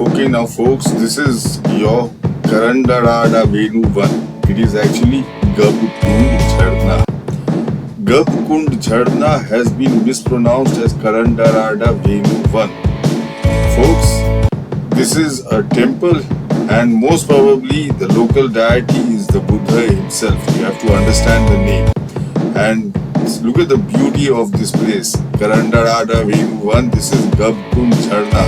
Okay, now folks, this is your Karandaradha Venuvana. It is actually Gab Kund Jharna. Gab Kund Jharna has been mispronounced as Karandaradha Venuvana. Folks, this is a temple and most probably the local deity is the Buddha himself. You have to understand the name. And look at the beauty of this place. Karandaradha Venuvana. This is Gab Kund Jharna.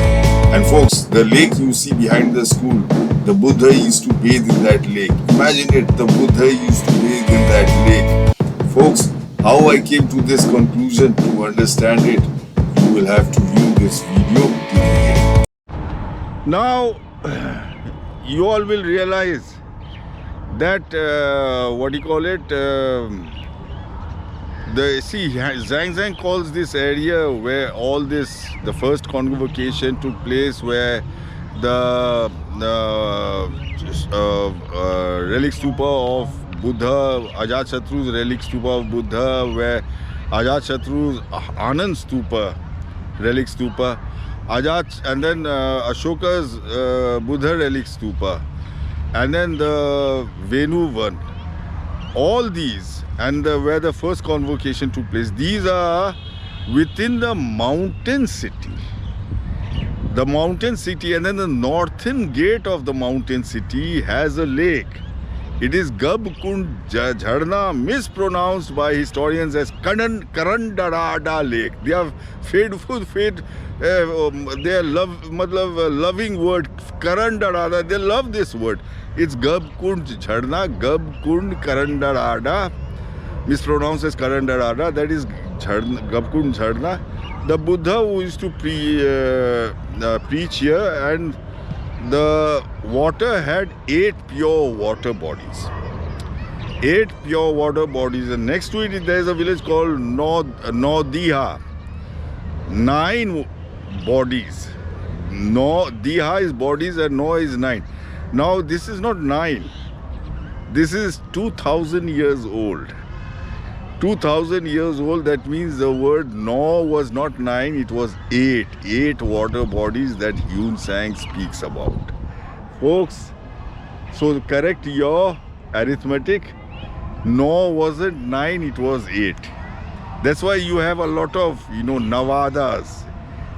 And folks, the lake you see behind the school, the Buddha used to bathe in that lake. Imagine it, the Buddha used to bathe in that lake. Folks, how I came to this conclusion, to understand it, you will have to view this video till the end. Now, you all will realize that, Zhang calls this area where all this, the first convocation took place, where the relic stupa of Buddha, Ajatshotru's relic stupa of Buddha, where Ajatshotru's Anand stupa, relic stupa, and then Ashoka's Buddha relic stupa, and then the Venuvana. All these, and where the first convocation took place, these are within the mountain city. The mountain city, and then the northern gate of the mountain city has a lake. It is Gab Kund Jharna, mispronounced by historians as Karandaradha Lake. They are they loving word Karandarada. They love this word. It's Gab Kund Jharna, Gab Kund Karandarada, mispronounced as Karandarada. That is Gab Kund Jharna. The Buddha who used to preach here, and the water had 8 pure water bodies. 8 pure water bodies, and next to it there is a village called Naudiha. 9 bodies. Diha is bodies and No is 9. Now this is not 9. This is 2000 years old. 2000 years old, that means the word No was not 9, it was 8. 8 water bodies that Huen Tsangs speaks about. Folks, so correct your arithmetic. No wasn't 9, it was 8. That's why you have a lot of, Navadas.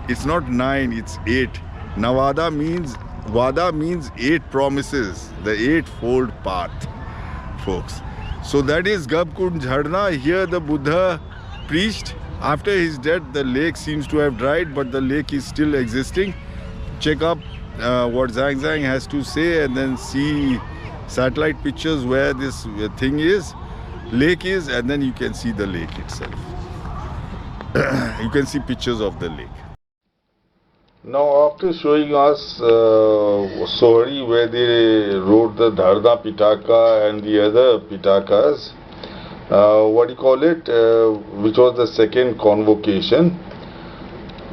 It's not 9, it's 8. Vada means 8 promises, the 8-fold path, folks. So that is Gab Kund Jharna. Here the Buddha preached. After his death, the lake seems to have dried, but the lake is still existing. Check up what Zhang has to say, and then see satellite pictures where this lake is, and then you can see the lake itself. You can see pictures of the lake. Now, after showing us Sohari, where they wrote the Dharda Pitaka and the other Pitakas, which was the second convocation,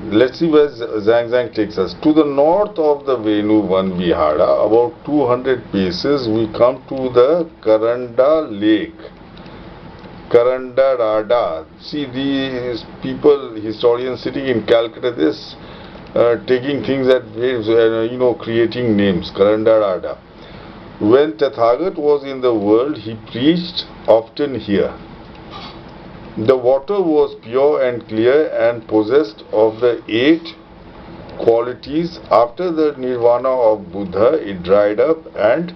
let's see where Zhang takes us. To the north of the Venuvana vihara, about 200 paces, we come to the Karanda lake. Karandarada. See, these people, historians sitting in Calcutta, this taking things at waves, creating names. Karandaradha. When Tathagat was in the world, he preached often here. The water was pure and clear and possessed of the 8 qualities. After the nirvana of Buddha, it dried up and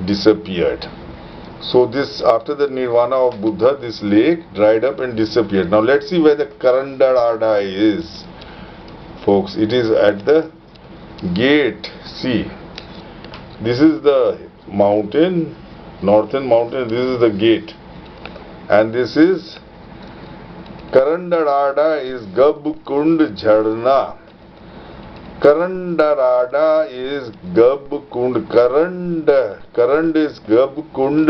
disappeared. So after the nirvana of Buddha, this lake dried up and disappeared. Now let's see where the Karandaradha is. Folks, it is at the gate. See, this is the mountain, northern mountain, this is the gate, and this is Karandaradha is Gab Kund Jharna. Karandaradha is Gab Kund. Karand is Gab Kund,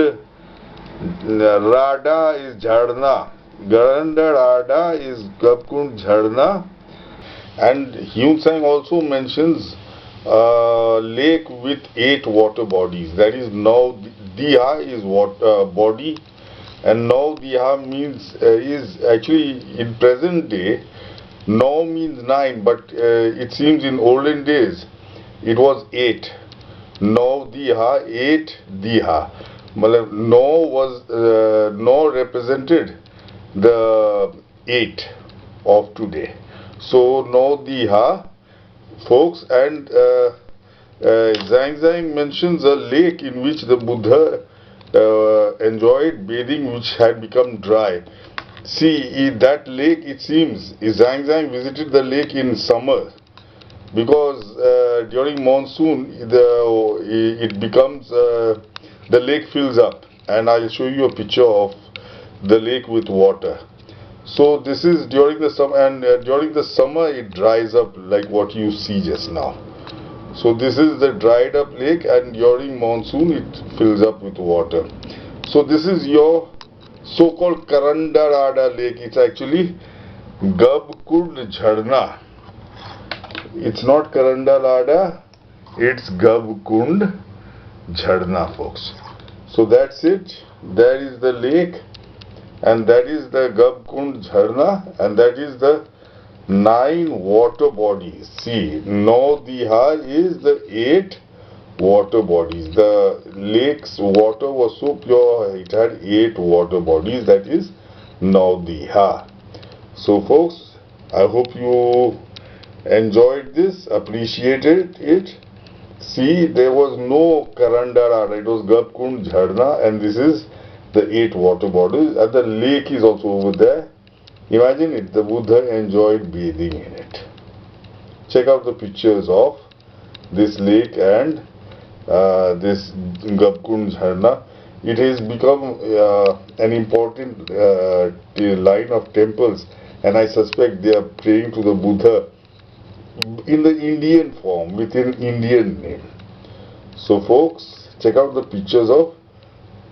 Radha is Jharna. Karandaradha is Gab Kund Jharna. And Huen Tsang also mentions lake with 8 water bodies. That is, Naudiha is water body, and Naudiha means is actually in present day. Now means 9, but it seems in olden days it was 8. Naudiha, 8 Diha. No represented the 8 of today. So Naudiha, folks, and Zhang mentions a lake in which the Buddha enjoyed bathing, which had become dry. See, that lake, it seems, Zhang visited the lake in summer, because during monsoon it becomes the lake fills up, and I'll show you a picture of the lake with water. So this is during the summer, and during the summer it dries up like what you see just now. So this is the dried up lake, and during monsoon it fills up with water. So this is your so-called Karandaradha lake. It's actually Gab Kund Jharna. It's not Karandaradha, it's Gab Kund Jharna, folks. So that's it. There is the lake, and that is the Gab Kund Jharna, and that is the 9 water bodies. See, Naudiha is the 8 water bodies. The lake's water was so pure, it had 8 water bodies. That is Naudiha. So folks, I hope you enjoyed this, appreciated it. See, there was no Karandaradha, it was Gab Kund Jharna, and this is the 8 water bodies, and the lake is also over there. Imagine it, the Buddha enjoyed bathing in it. Check out the pictures of this lake and this Gab Kund Jharna. It has become an important line of temples, and I suspect they are praying to the Buddha in the Indian form, with an Indian name. So folks, check out the pictures of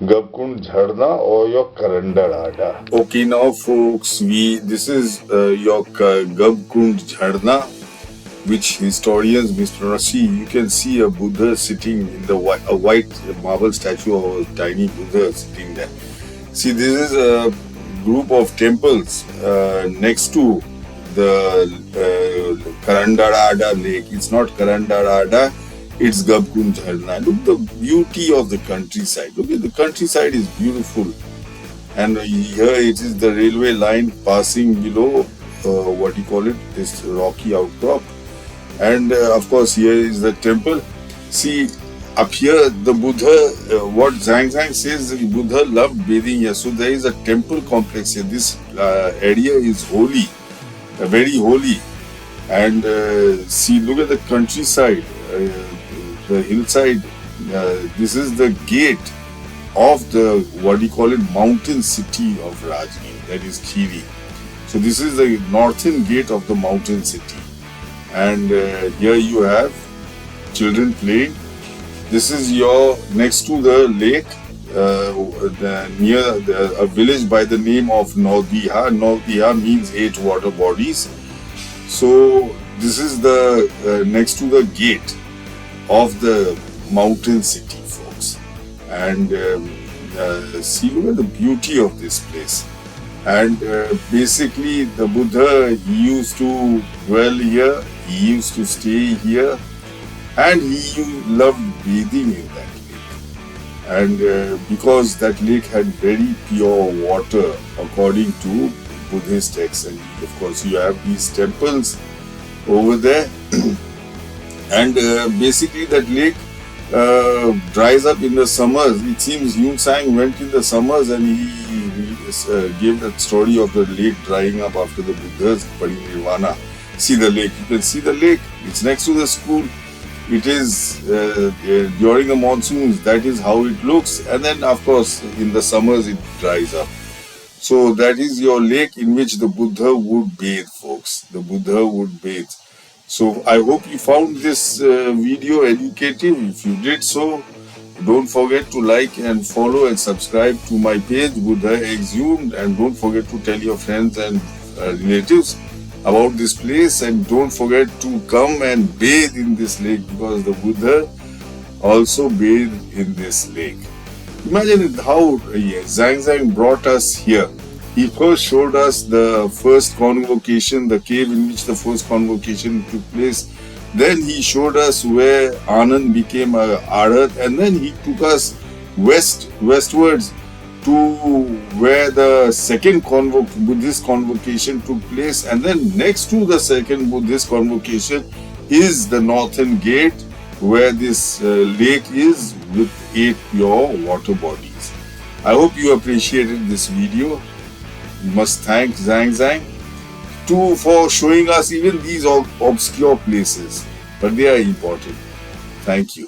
Gab Kund Jharna or your Karandaradha. Okay, now folks, this is your Gab Kund Jharna, which historians mispronounce. You can see a Buddha sitting in a white marble statue of a tiny Buddha sitting there. See, this is a group of temples next to the Karandaradha lake. It's not Karandaradha, it's Gab Kund Jharna. Look the beauty of the countryside. Look at the countryside is beautiful. And here it is the railway line passing below, what you call it, this rocky outcrop. And of course here is the temple. See, up here the Buddha, what Zhang says, the Buddha loved bathing here. So there is a temple complex here. This area is holy, very holy. And see, look at the countryside, the hillside. This is the gate of the, what do you call it, mountain city of Rajgir, that is Khiri. So this is the northern gate of the mountain city. And here you have children playing. This is your, next to the lake, near a village by the name of Naudiha. Naudiha means 8 water bodies. So this is the next to the gate of the mountain city, folks. And see, look at the beauty of this place. And basically the Buddha, he used to dwell here, he used to stay here, and he loved bathing in that lake. And because that lake had very pure water according to Buddhist texts, and of course you have these temples over there. And basically that lake dries up in the summers. It seems Huen Tsang went in the summers, and he gave that story of the lake drying up after the Buddha's nirvana. See the lake, you can see the lake, it's next to the school. It is during the monsoons, that is how it looks, and then of course in the summers it dries up. So that is your lake in which the Buddha would bathe, folks. The Buddha would bathe. So I hope you found this video educative. If you did so, don't forget to like and follow and subscribe to my page, Buddha Exhumed, and don't forget to tell your friends and relatives about this place, and don't forget to come and bathe in this lake, because the Buddha also bathed in this lake. Imagine how Zhang brought us here. He first showed us the first convocation, the cave in which the first convocation took place Then he showed us where Anand became a Arath, and then he took us westwards to where the second Buddhist convocation took place, and then next to the second Buddhist convocation is the northern gate where this lake is with 8 pure water bodies. I hope you appreciated this video. You must thank Zhang for showing us even these obscure places, but they are important. Thank you.